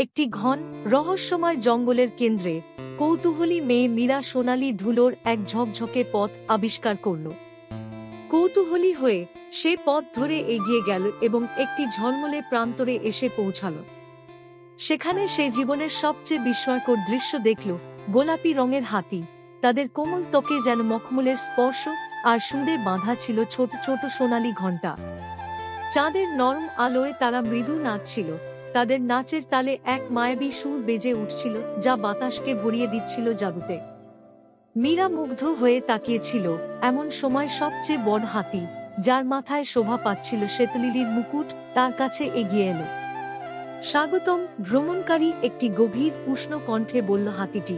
একটি ঘন রহস্যময় জঙ্গলের কেন্দ্রে কৌতূহলী মেয়ে মীরা সোনালী ধুলোর এক ঝকঝকে পথ আবিষ্কার করল। কৌতূহলী হয়ে সে পথ ধরে এগিয়ে গেল এবং একটি ঝলমলে প্রান্তরে এসে পৌঁছাল। সেখানে সে জীবনের সবচেয়ে বিস্ময়কর দৃশ্য দেখল। গোলাপি রঙের হাতি, তাদের কোমল ত্বকে যেন মখমলের স্পর্শ, আর সুরে বাঁধা ছিল ছোট ছোট সোনালী ঘণ্টা। চাঁদের নরম আলোয় তারা মৃদু নাচছিল, তাদের নাচের তালে এক মায়াবী সুর বেজে উঠছিল যা বাতাসকে ভরিয়ে দিচ্ছিল জাদুতে। মীরা মুগ্ধ হয়ে তাকিয়েছিল। এমন সময় সবচেয়ে বড় হাতি, যার মাথায় শোভা পাচ্ছিল শ্বেতলিলির মুকুট, তার কাছে এগিয়ে এলো। স্বাগতম ভ্রমণকারী, একটি গভীর উষ্ণ কণ্ঠে বলল হাতিটি।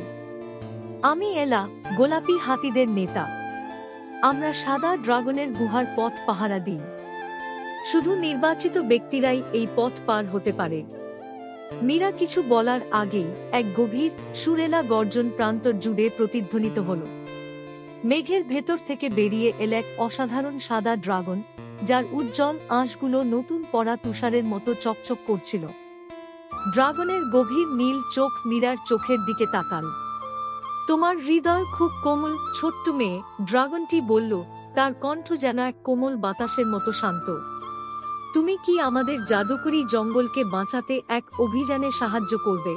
আমি এলা, গোলাপি হাতিদের নেতা। আমরা সাদা ড্রাগনের গুহার পথ পাহারা দিই। শুধু নির্বাচিত ব্যক্তিরাই এই পথ পার হতে পারে। মীরা কিছু বলার আগেই এক গভীর সুরেলা গর্জন প্রান্তর জুড়ে প্রতিধ্বনিত হল। মেঘের ভেতর থেকে বেরিয়ে এল এক অসাধারণ সাদা ড্রাগন, যার উজ্জ্বল আঁশগুলো নতুন পড়া তুষারের মতো চকচক করছিল। ড্রাগনের গভীর নীল চোখ মীরার চোখের দিকে তাকাল। তোমার হৃদয় খুব কোমল ছোট্ট মেয়ে, ড্রাগনটি বলল, তার কণ্ঠ যেন এক কোমল বাতাসের মতো শান্ত। তুমি কি আমাদের জাদুকরী জঙ্গলকে বাঁচাতে এক অভিযানে সাহায্য করবে?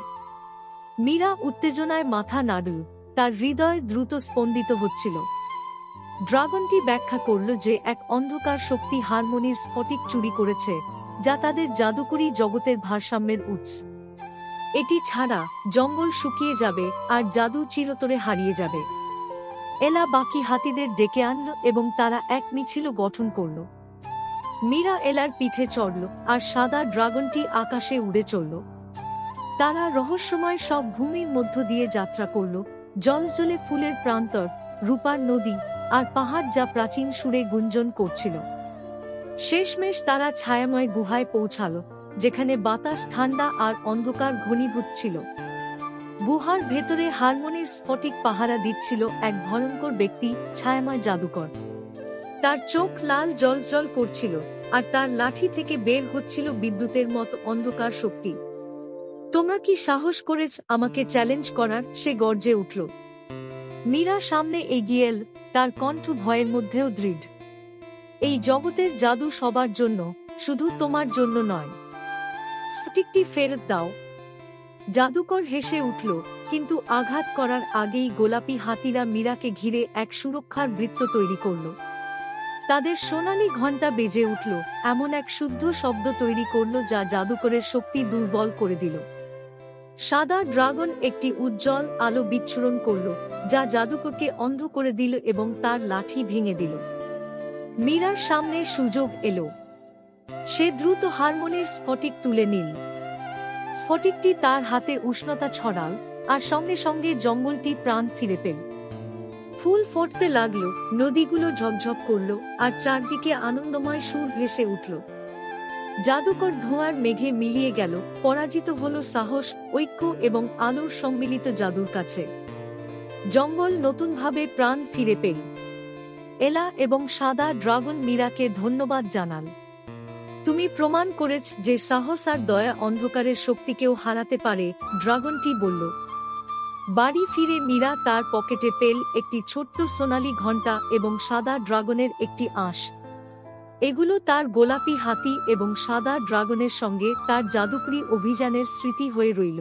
মীরা উত্তেজনায় মাথা নাড়ল, তার হৃদয় দ্রুত স্পন্দিত হচ্ছিল। ড্রাগনটি ব্যাখ্যা করল যে এক অন্ধকার শক্তি হারমোনির স্ফটিক চুরি করেছে, যা তাদের জাদুকরী জগতের ভারসাম্যের উৎস। এটি ছাড়া জঙ্গল শুকিয়ে যাবে আর জাদু চিরতরে হারিয়ে যাবে। এলা বাকি হাতিদের ডেকে আনল এবং তারা এক মিছিল গঠন করল। মীরা এলার পিঠে চড়ল আর সাদা ড্রাগনটি আকাশে উড়ে চলল। তারা রহস্যময় সব ভূমির মধ্য দিয়ে যাত্রা করল, জলজলে ফুলের প্রান্তর, রূপার নদী আর পাহাড় যা প্রাচীন সুরে গুঞ্জন করছিল। শেষমেশ তারা ছায়াময় গুহায় পৌঁছাল, যেখানে বাতাস ঠান্ডা আর অন্ধকার ঘনীভূত ছিল। গুহার ভেতরে হারমোনির স্ফটিক পাহারা দিচ্ছিল এক ভয়ঙ্কর ব্যক্তি, ছায়াময় জাদুকর। তার চোখ লাল জ্বলজ্বল করছিল, আর তার লাঠি থেকে বের হচ্ছিল বিদ্যুতের মতো অন্ধকার শক্তি। তোমরা কি সাহস করেছ আমাকে চ্যালেঞ্জ করার? সে গর্জে উঠল। মীরা সামনে এগিয়ে এল, তার কণ্ঠ ভয়ের মধ্যেও দৃঢ়। এই জগতের জাদু সবার জন্য, শুধু তোমার জন্য নয়। স্ফটিকটি ফেরত দাও। জাদুকর হেসে উঠল, কিন্তু আঘাত করার আগেই গোলাপি হাতিরা মীরাকে ঘিরে এক সুরক্ষার বৃত্ত তৈরি করল। তাদের সোনালী ঘণ্টা বেজে উঠল, এমন এক শুদ্ধ শব্দ তৈরি করল যা জাদুকরের শক্তি দুর্বল করে দিল। সাদা ড্রাগন একটি উজ্জ্বল আলো বিচ্ছুরণ করল, যা জাদুকরকে অন্ধ করে দিল এবং তার লাঠি ভেঙে দিল। মীরার সামনে সুযোগ এলো। সে দ্রুত হারমোনির স্ফটিক তুলে নিল। স্ফটিকটি তার হাতে উষ্ণতা ছড়াল, আর সঙ্গে সঙ্গে জঙ্গলটি প্রাণ ফিরে পেল। ফুল ফুটতে লাগল, নদীগুলো ঝকঝক করল, আর চারদিকে আনন্দময় সুর ভেসে উঠল। জাদুকর ধোঁয়ার মেঘে মিলিয়ে গেল, পরাজিত হল সাহস, ঐক্য এবং আলোর সম্মিলিত জাদুর কাছে। জঙ্গল নতুনভাবে প্রাণ ফিরে পেল। এলা এবং সাদা ড্রাগন মীরাকে ধন্যবাদ জানাল। তুমি প্রমাণ করেছ যে সাহস আর দয়া অন্ধকারের শক্তিকেও হারাতে পারে, ড্রাগনটি বলল। বাড়ি ফিরে মীরা তার পকেটে পেল একটি ছোট্ট সোনালী ঘণ্টা এবং সাদা ড্রাগনের একটি আঁশ। এগুলো তার গোলাপি হাতি এবং সাদা ড্রাগনের সঙ্গে তার জাদুকরী অভিযানের স্মৃতি হয়ে রইল।